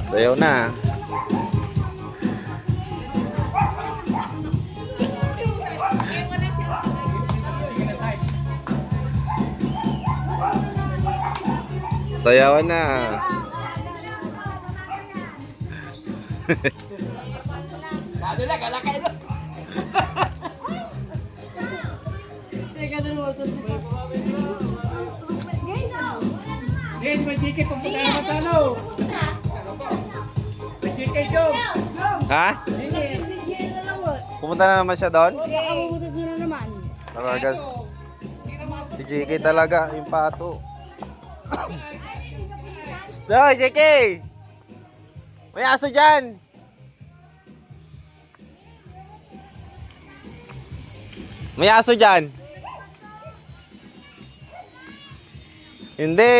Sayaw na. Sayawan na. Ano lang, alakay na. Teka na naman. Ngayon, may JK pang pagkaya masano. May JK, Jom. Ha? Pumunta na naman siya doon? Nakabubutot mo na naman. Talaga. Si JK talaga, yung pato. No, JK! May aso dyan! May aso dyan! Hindi!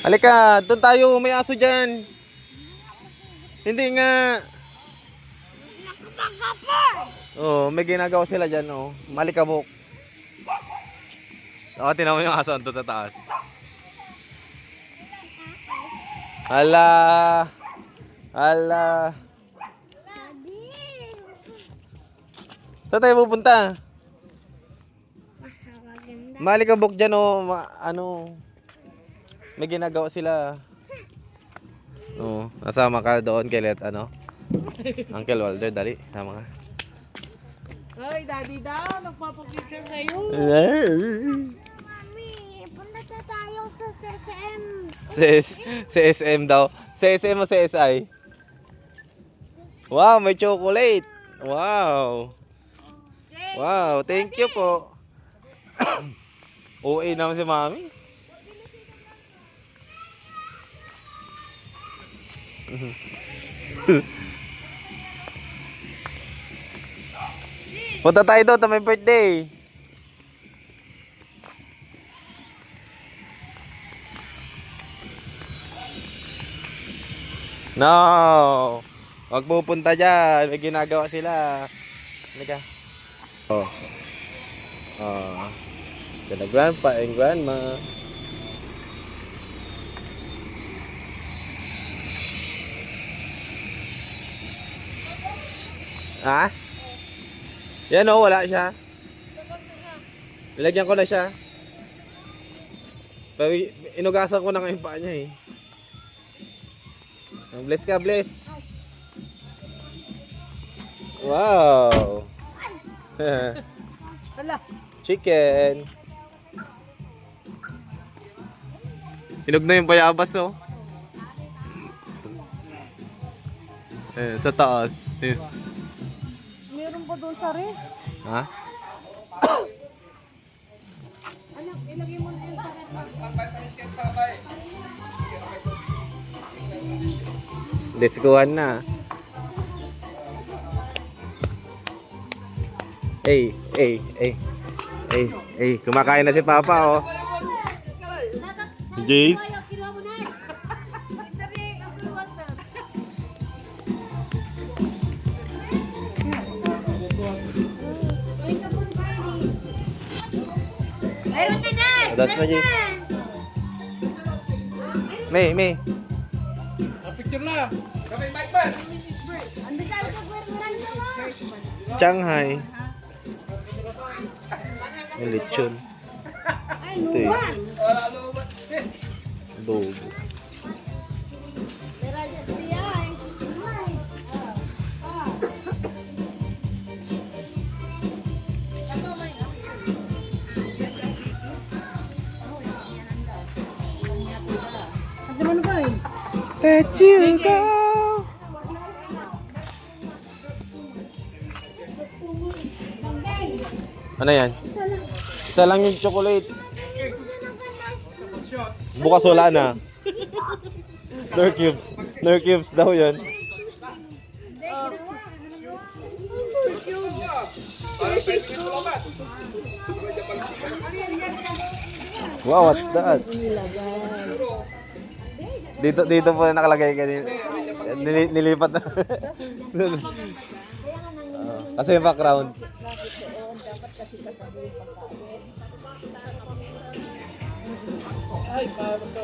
Halika, doon tayo, may aso dyan! Hindi nga! Oh, may ginagawa sila dyan, oh. Malikabok. Oh, tinan mo yung aso doon sa taas. Hala. Hala. Saan tayo pupunta? Malikabok dyan, oh. Ano. May ginagawa sila. Oh, nasama ka doon, Kelet, ano? Uncle Walter, dali. Sama ka. Ay, daddy daw, nagpapapicture sa'yo. Mami, punta na tayo sa CCM. CSM daw. CSM o CSI? Wow, may chocolate. Wow. Wow, thank you po. OA naman si Mami. Punta tayo doon, may birthday. No. Huwag pupunta dyan. May ginagawa sila. Halika. Oh. Oh. Sila grandpa and grandma. Ha? Yan o, wala siya. Nilagyan ko na siya. Inugasan ko na ngayon pa niya eh. Bless ka, bless. Wow. Hala. Chicken. Hinog na yung bayabas oh. Sa taas. Meron pa doon sa rin. Ha? Anak, ilagay mo na yun sa rin. Let's go na. Kumakain na si Papa oh. Jace. Meron na na! That's my Jace. May. Picture lang. Kami Mike ba? Ando tayo sa kwarturan ka mo! Shanghai. May lechon. Ay, nuwan! Wala ano ba? Adobo. Pero just biyay. Ano mo na ba eh? Let you go. Ano yan? Isa lang yung chocolate. Bukas wala na. Nor cubes. Nor cubes daw yun. Wow, what's that? Dito po nakalagay kanina. Nilipat na. Kasi yung background. Ay, para sa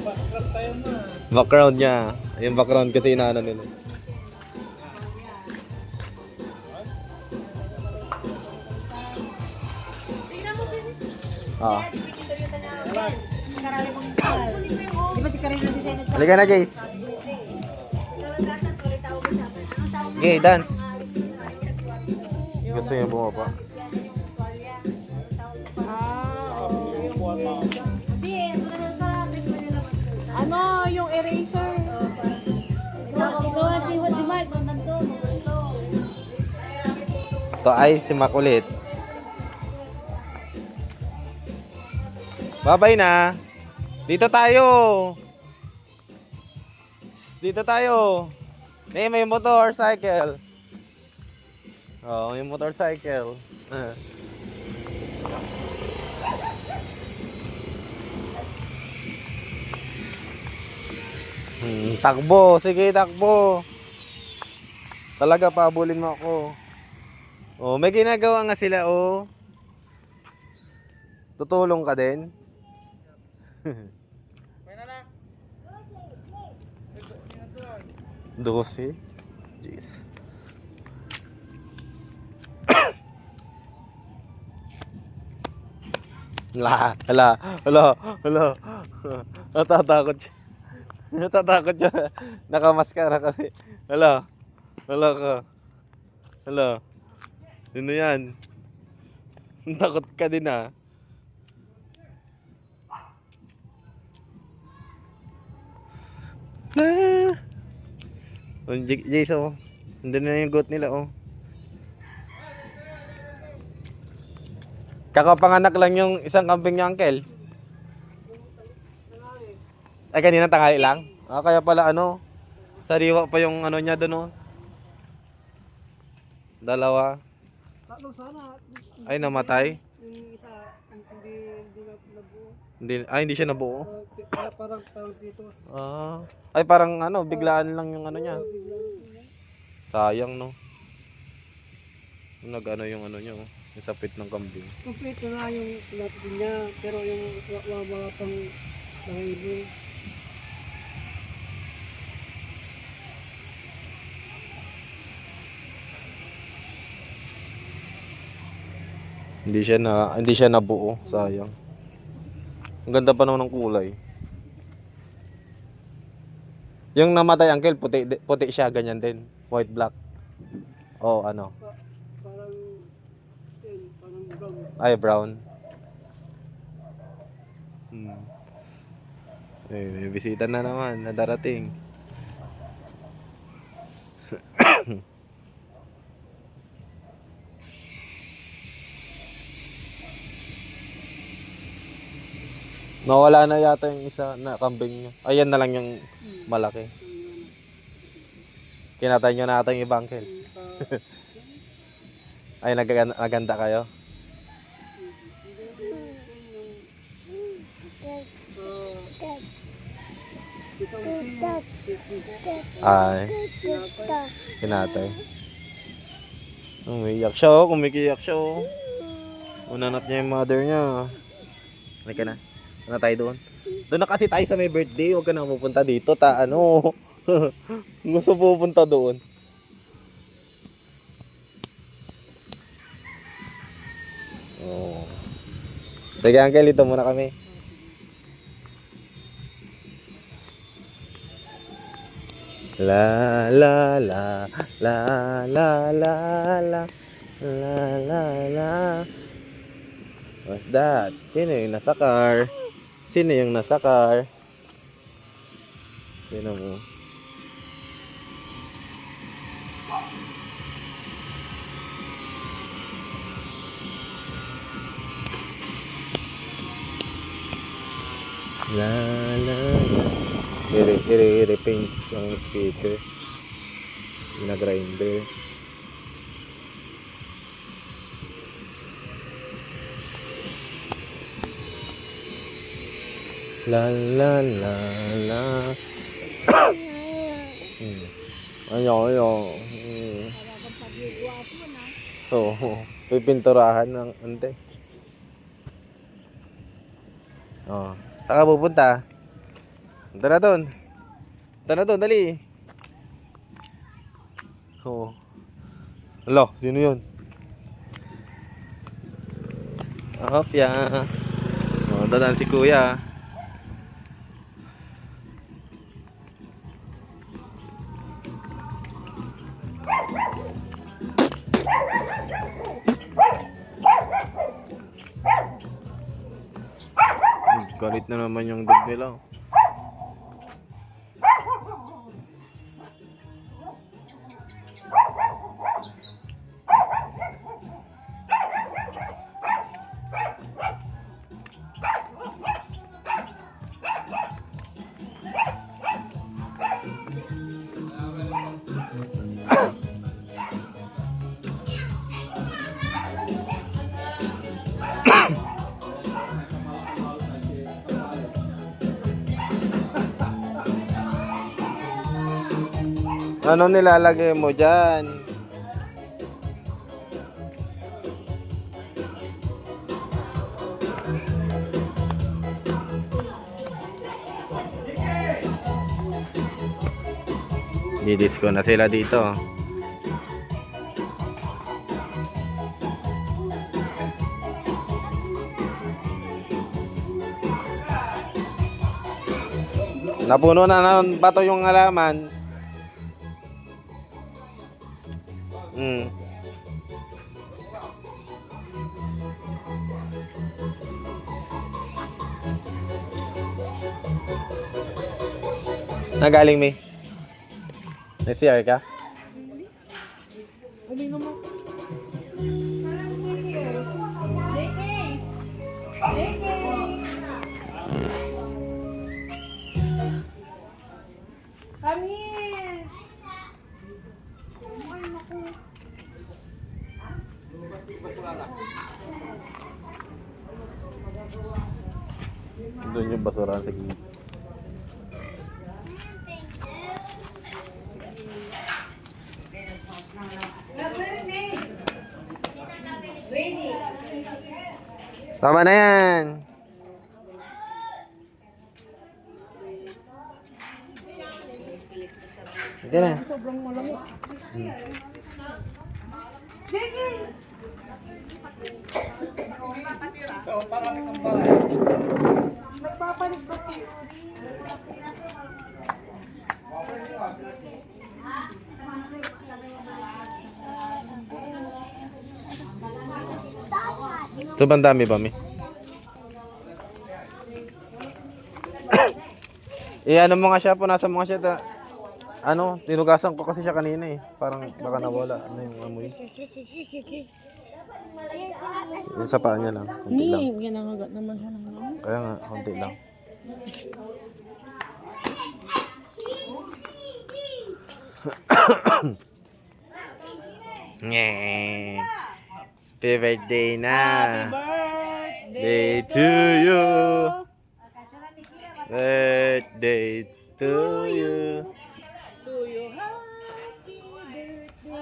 background tayo na. Background niya. Yung background kasi inaano nila. Tingnan mo sino. Ah. Karami mong mahal. Di ba si Karina din sa'yo nagsabi? Halika na, Jace. Okay, dance. Gusto niya bumaba. Ano, yung eraser? Ikaw at si Mike, nandito. Ito ay si Makulit. Babay na. Dito tayo. Dito tayo. May motorcycle. Oh, may motorcycle. Takbo. Sige, takbo. Talaga, paabulin mo ako. Oh, may ginagawa nga sila, oh. Tutulong ka din. Kaya na lang. 12. Jeez. Hala. Natatakot siya. Natatakot siya. Nakamaskara kasi. Hala ka. Sino yan? Takot ka din ah. Oh, Jason, oh. Nandun na yung goat nila, oh. Kakapanganak lang yung isang kambing niya, uncle. Ay, kanina tanghali lang? Ah, kaya pala ano, sariwa pa yung ano niya doon, oh. Dalawa. Tatlo sana. Ay, namatay. Yung isa, hindi nabuo. Hindi siya nabuo. Parang titos. Ah, ay parang ano, biglaan lang yung ano niya. Sayang, no. Nag-ano yung ano niya, oh. Yung sapit ng kambing. Complete na yung lahat niya, pero yung mga pang nangibo. Hindi siya nabuo, sayang. Ang ganda pa naman ng kulay. Yung namatay, uncle, puti siya, ganyan din. White black. Oh, ano? Parang brown. Ay, brown. May bisita na naman na darating. Nawala na yata yung isa na kambing niya. Ayan na lang yung malaki. Kinatay nyo natin yung ibang uncle. Ay, naganda kayo. Ay, kinatay. Umiiyak siya, oh. Kumikiyak siya, oh. Unanap niya yung mother niya. May ka na. Ano tayo doon? Doon na kasi tayo sa may birthday. Huwag ka na pupunta dito. Gusto pupunta doon. Oh. Sige, uncle, dito muna kami. La la la la la la la la la la. What's that? Sino yung nasa car? Sino yung nasa car? Sino mo? La la la. I-repaint yung speaker. Ina-grinder. La la la la. Ayo. Oo. Pipinturahan ng ante. Oh. Saan ka pupunta? Punta na doon. Punta na doon, dali. Oo. Alo, sino yun? Opya. Oh, dadan si kuya. Galit na naman yung dog nila. Ano nilalagay mo dyan? Didisco na sila dito. Napuno na ng bato yung halaman. Nagaling May? May CR ka? Uminom mo. Come here. Doon yung basurahan sa gilid. Tama na yan. Sige na. Sobrang malamig. Nagpapalit ba siya? Sobrang dami ba, Mi? Ano mo nga siya, punasan mo nga siya. Tinugasan ko kasi siya kanina eh. Parang baka nawala. Ano yung amoy? Yung sa paa niya lang. Kunti lang. Ginangagat naman siya ng mga. Kaya nga, kunti lang. Nyeh. Happy birthday na. Day to you. Birthday to you. To you, happy birthday.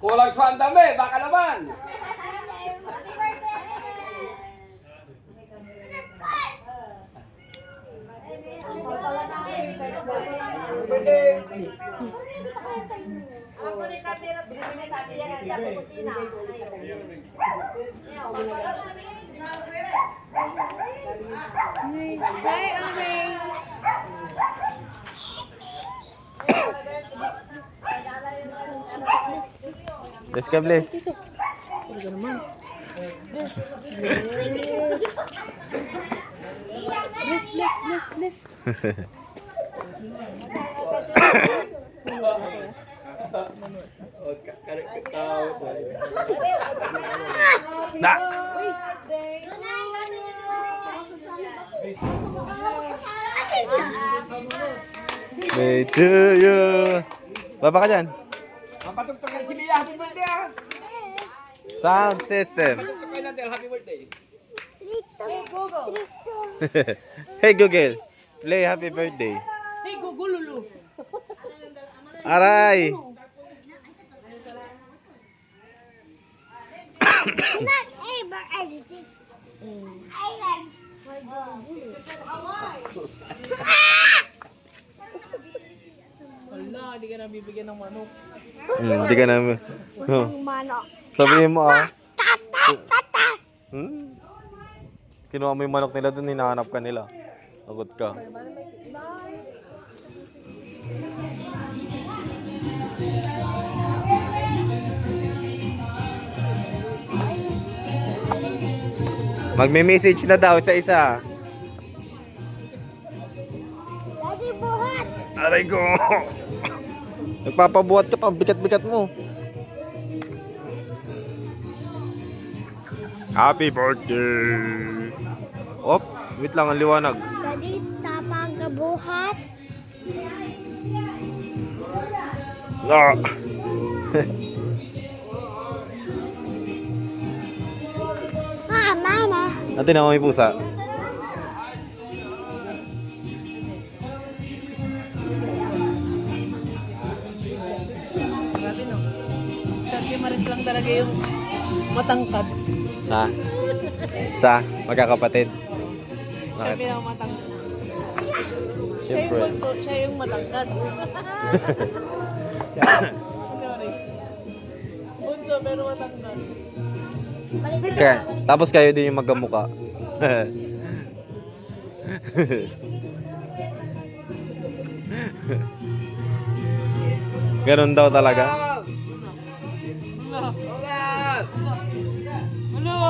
Kulang sa dami, baka naman. Ako rin kami rin binigay sa akin yan sa kusina. Hi, okay. Bless ka, bless. Talaga naman. Bless. Na! Day to you. Baba ka dyan. Mapatugtugin si Mia, happy birthday ah. Sound system. Patugtugin natin, happy birthday. Hey Google, play happy birthday. Hey, gugululu. Aray! Not ever editing. Wala, hindi ka nabibigyan ng manok. Hindi ka namin. Oh. Sabihin mo ah. Kinuha mo yung manok nila dun, hinahanap ka nila. Agot ka. Magme-message na daw sa isa. Daddy, buhat! Aray ko! Nagpapabuhat ka pa, bigat-bigat mo. Happy birthday! Op, wait lang, ang liwanag. Daddy, tapang kabuhat. Ah. Mama. Natin ako may pusa. Grabe no. Sabi Maris lang talaga yung matangkad. Ha? Sa magkakapatid. Sabi Bakit? na matangkad. Siya yung Siyempre. bunso, siya yung matangkad. Sabi Maris. Bunso pero matangkad. Kaya, tapos kayo din yung magkamuka. Ganun daw talaga. Ano?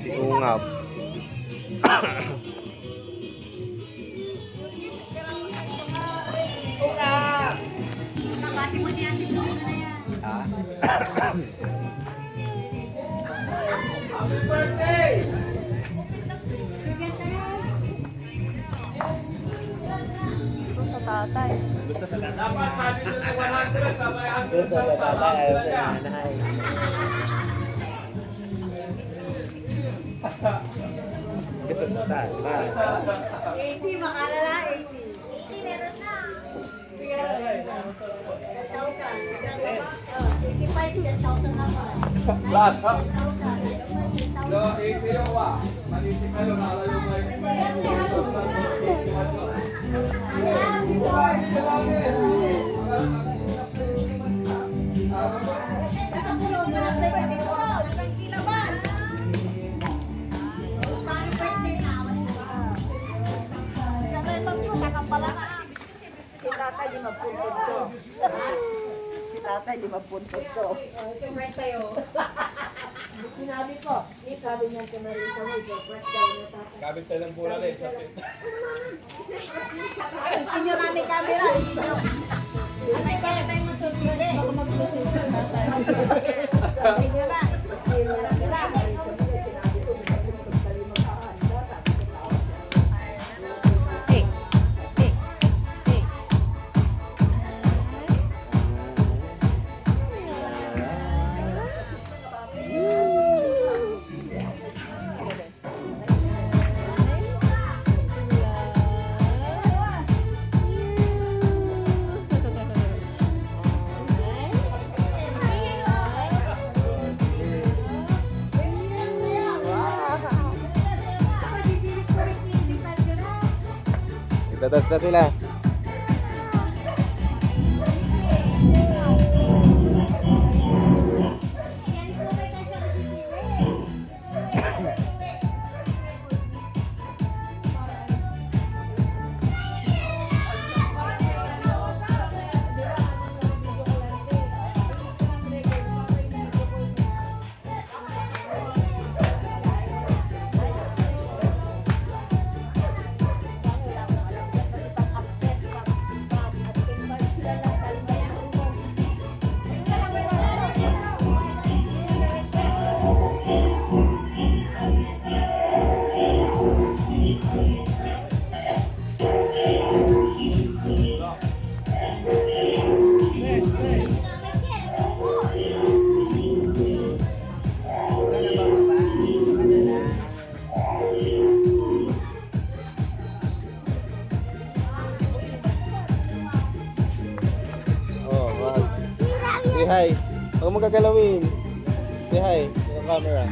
Si Ungap. Nakati mo niyan, di mo na yan. Happy birthday! Gusto sa tatay. Dapat sabi nyo ng 100, babay 100,000 yan. Makalala, 80. 80 meron na. 85, 10,000 naman. Lahat, ha? 10,000. So, 80 yung wa. Maniti kayo, nakala yung may... Si tatay di magpuntod ko. Si tatay di magpuntod ko. Surprise tayo. Sinabi ko, sabi niya kay Marisa mo, surprise daw niya tatay. Kabit tayo ng pula rin. Hindi nyo namin camera. Ano yung kaya tayo masunod eh? Baka mag-proceed sa tatay. Sabi nyo na. Sabi nyo na. Marisa mo, sinabi ko, may magpuntod ka rin magkakanda. Sabi ko tao. Itatas na sila. Say hi. Huwag mo gagalawin. Say hi. Yung camera.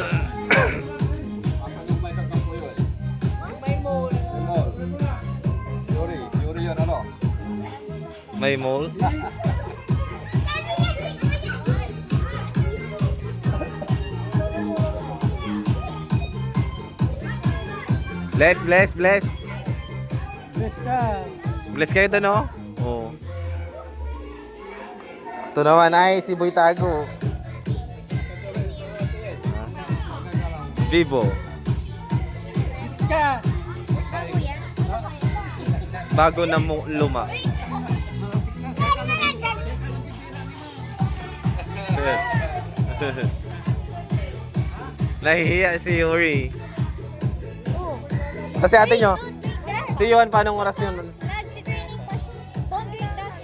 Asan yung may kampo yun? May mall. May mall. Yuri yun, ano? May mall. Bless, bless, bless. Bless ka. Bless kayo to, no? Oo. Ito naman ay si Boy Tago. Vivo. Bless ka. Bago na luma. Nahihiya si Yuri. Kasi ate nyo, si Yuan, paano oras yun? Nag-training pa siya. Don't drink that.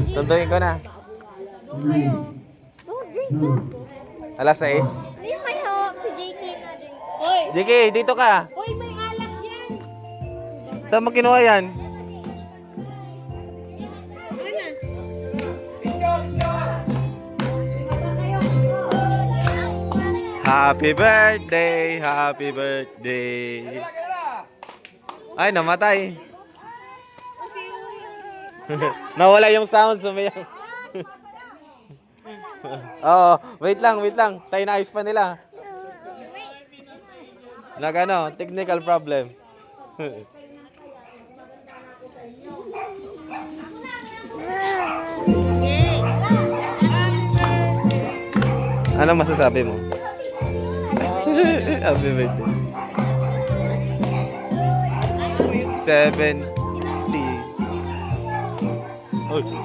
Si Tuntuin ko na. Don't drink that. Alas 6. Hindi may hawak si JK na drink. Hoy! JK, dito ka. Hoy, may alak yan! Saan mo kinuha yan? Ano na? Happy birthday, happy birthday. Ay, namatay. Nawala yung sound, sumayaw. Oo, wait lang. Tayo na ayos pa nila. Ano, technical problem. Ano masasabi mo? Happy birthday. 70.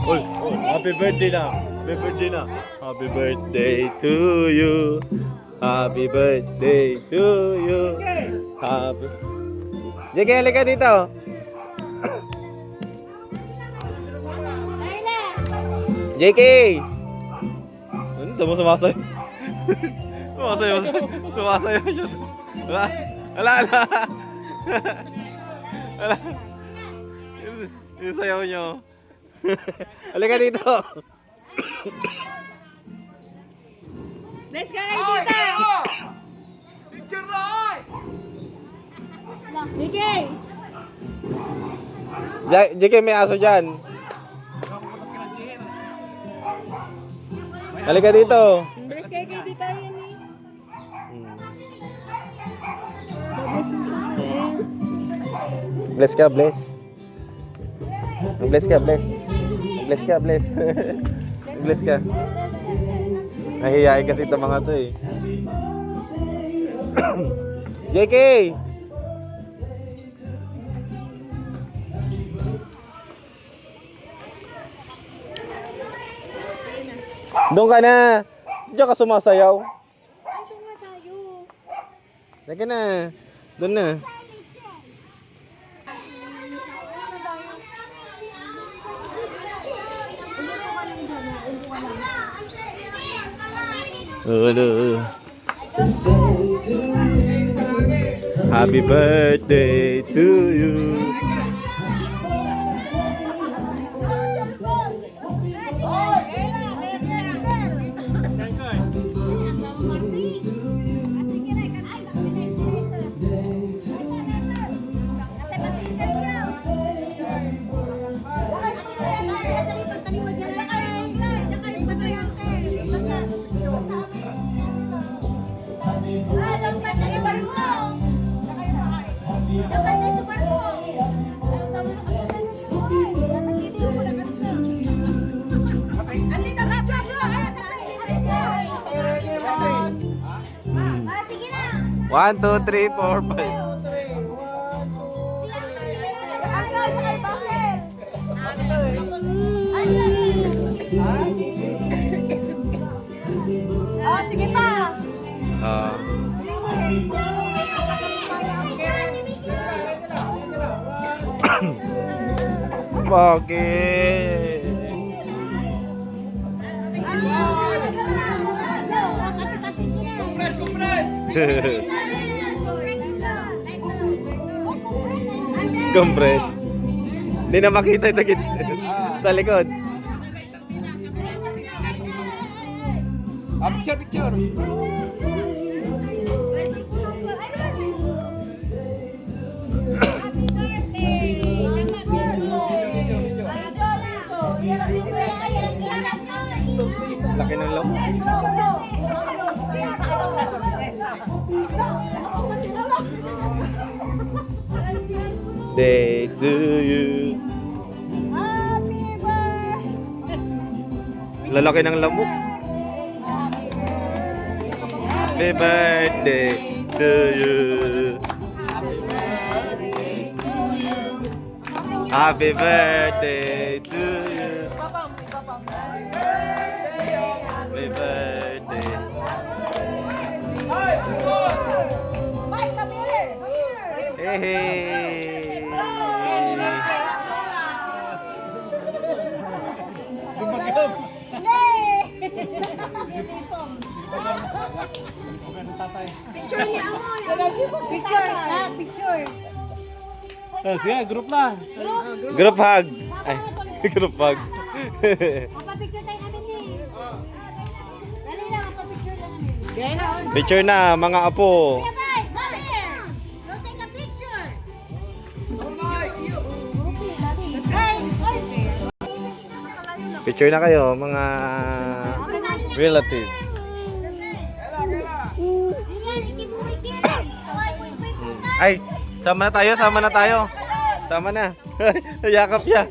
Oy, happy birthday na. Happy birthday na. Happy birthday to you. Happy birthday to you. Happy. JK, halika dito. JK! Ano, sumasayo. Sumasayo siya. Ala. Yung sayaw nyo. Halika dito. Let's go kayo dito! Picture na ay! JK! JK, may aso dyan. Halika dito. Let's go kayo dito yan eh. Bless ka, bless. Bless ka, bless. Bless ka, bless. Bless ka. Nahihiyain kasi itong mga to eh. JK! Doon ka na. Diyan ka sumasayaw. Halika na. Doon na. Hello. Happy birthday to you. One, two, three, four, five. Oh, sige pa. Bakit? Compres! Compress. Hindi na makita sa sa likod. Picture! Laki ng lamok. Day to you. Lalaki ng lamok. Happy birthday to you. Happy birthday to you. Happy birthday. Hey, hey. Picture niya ako. Picture. Sige, group na. Group hug. Ay, group hug. Mapapicture tayo namin eh. Dali lang, mapapicture lang namin. Picture na, mga apo. Kuya Bay, come here. We'll take a picture. Picture na kayo, mga relative. Ay, sama na tayo, sama na tayo. Sama na. Yakap siya.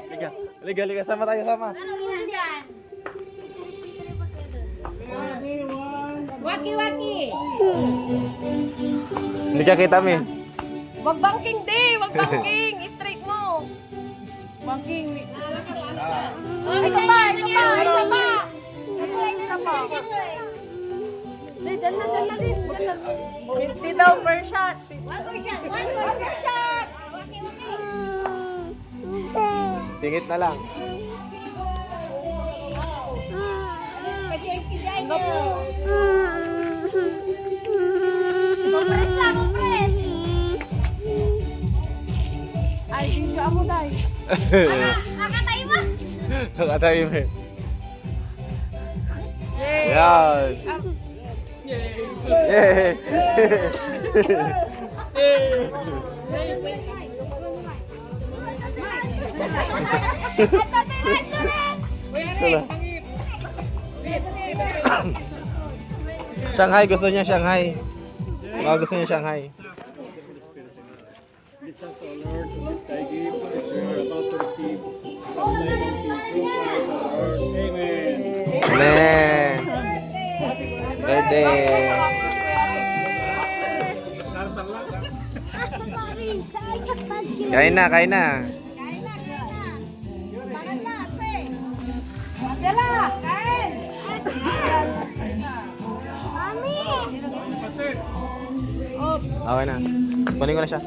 Liga, liga, liga, sama tayo, sama. Waki-waki. Hindi ka kita, mi. Wag banking day, wag banking. Straight mo. Banking. Isa pa, isa pa, isa pa. Isa pa. Hindi, dyan na din. Dyan na. 50 daw per shot. One more shot, one more shot. Singit na lang. Compress lang, compress. Ay, video ako dahil. Nakatay mo. Nakatayo mo. Yan. Yay! Shanghai, gusto niya Shanghai. Baka gusto niya Shanghai. This is the Lord who is thy gift, which we are about to receive from thy bounty, through Christ our Lord. Amen. Amen. Birthday. Narsang lang. Kain na, kain na. Dala, kain. Mami. Okay na. Kunin ko na siya.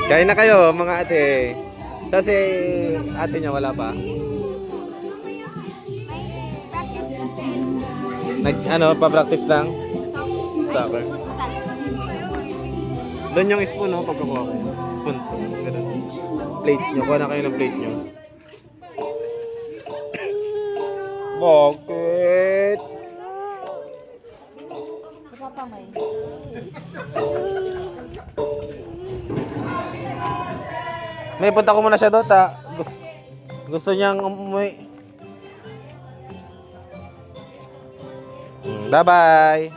Kain na kayo, mga ate. Kasi ate niya wala pa. Pa-practice lang. Soccer. Doon yung spoon, no? Pagkakuha ko. Spoon. Ganun. Plate nyo. Kuha na kayo ng plate nyo. Bakit? May punta ko muna siya doon, ta. Gusto niyang umuwi. Bye-bye.